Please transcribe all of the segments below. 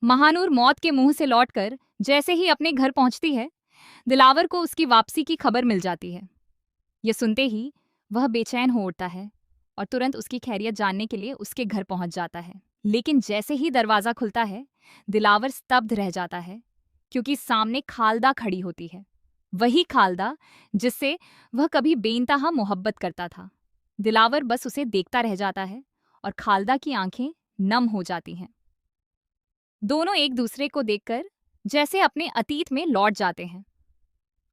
महानूर मौत के मुंह से लौटकर जैसे ही अपने घर पहुंचती है, दिलावर को उसकी वापसी की खबर मिल जाती है। ये सुनते ही वह बेचैन हो उठता है और तुरंत उसकी खैरियत जानने के लिए उसके घर पहुंच जाता है। लेकिन जैसे ही दरवाजा खुलता है, दिलावर स्तब्ध रह जाता है, क्योंकि सामने खालदा खड़ी होती है। वही खालदा जिससे वह कभी बेइंतहा मोहब्बत करता था। दिलावर बस उसे देखता रह जाता है और खालदा की आंखें नम हो जाती हैं। दोनों एक दूसरे को देखकर जैसे अपने अतीत में लौट जाते हैं।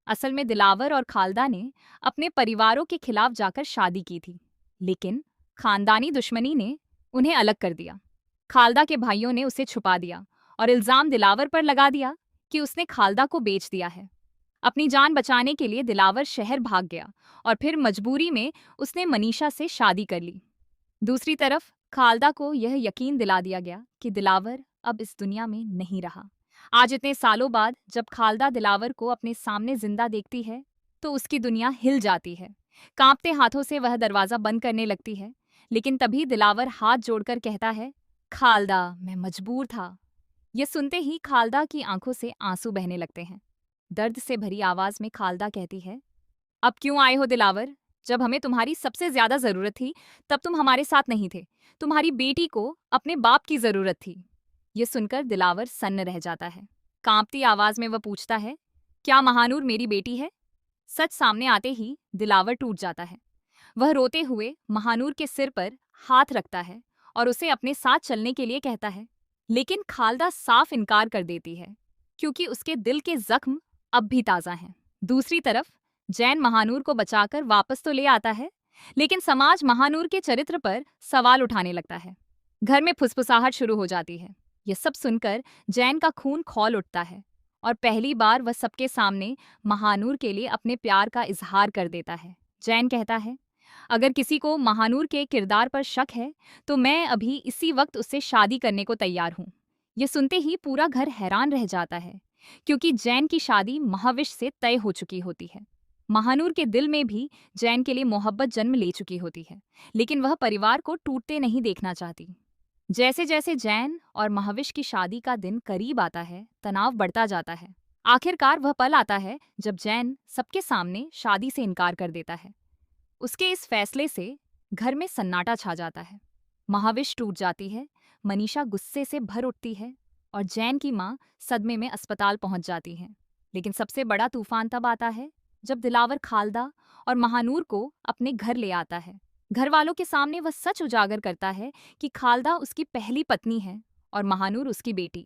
असल में दिलावर और खालदा ने अपने परिवारों के खिलाफ जाकर शादी की थी, लेकिन खानदानी दुश्मनी ने उन्हें अलग कर दिया। खालदा के भाइयों ने उसे छुपा दिया और इल्जाम दिलावर पर लगा दिया कि उसने खालदा को बेच दिया है। अपनी जान बचाने के लिए दिलावर शहर भाग गया और फिर मजबूरी में उसने मनीषा से शादी कर ली। दूसरी तरफ खालदा को यह यकीन दिला दिया गया कि दिलावर अब इस दुनिया में नहीं रहा। आज इतने सालों बाद जब खालदा दिलावर को अपने सामने जिंदा देखती है, तो उसकी दुनिया हिल जाती है। कांपते हाथों से वह दरवाजा बंद करने लगती है, लेकिन तभी दिलावर हाथ जोड़कर कहता है, खालदा, मैं मजबूर था। यह सुनते ही खालदा की आंखों से आंसू बहने लगते हैं। दर्द से भरी आवाज में खालदा कहती है, अब क्यों आए हो दिलावर? जब हमें तुम्हारी सबसे ज्यादा जरूरत थी, तब तुम हमारे साथ नहीं थे। तुम्हारी बेटी को अपने बाप की जरूरत थी। ये सुनकर दिलावर सन्न रह जाता है। कांपती आवाज में वह पूछता है, क्या महानूर मेरी बेटी है? सच सामने आते ही दिलावर टूट जाता है। वह रोते हुए महानूर के सिर पर हाथ रखता है और उसे अपने साथ चलने के लिए कहता है, लेकिन खालदा साफ इनकार कर देती है, क्योंकि उसके दिल के जख्म अब भी ताजा हैं। दूसरी तरफ जैन महानूर को बचाकर वापस तो ले आता है, लेकिन समाज महानूर के चरित्र पर सवाल उठाने लगता है। घर में फुसफुसाहट शुरू हो जाती है। यह सब सुनकर जैन का खून खौल उठता है और पहली बार वह सबके सामने महानूर के लिए अपने प्यार का इजहार कर देता है। जैन कहता है, अगर किसी को महानूर के किरदार पर शक है, तो मैं अभी इसी वक्त उससे शादी करने को तैयार हूँ। यह सुनते ही पूरा घर हैरान रह जाता है, क्योंकि जैन की शादी महाविश से तय हो चुकी होती है। महानूर के दिल में भी जैन के लिए मोहब्बत जन्म ले चुकी होती है, लेकिन वह परिवार को टूटते नहीं देखना चाहती। जैसे जैसे जैन और महाविश की शादी का दिन करीब आता है, तनाव बढ़ता जाता है। आखिरकार वह पल आता है जब जैन सबके सामने शादी से इनकार कर देता है। उसके इस फैसले से घर में सन्नाटा छा जाता है। महाविश टूट जाती है, मनीषा गुस्से से भर उठती है और जैन की माँ सदमे में अस्पताल पहुंच जाती है। लेकिन सबसे बड़ा तूफान तब आता है जब दिलावर खालदा और महानूर को अपने घर ले आता है। घर वालों के सामने वह सच उजागर करता है कि खालदा उसकी पहली पत्नी है और महानूर उसकी बेटी।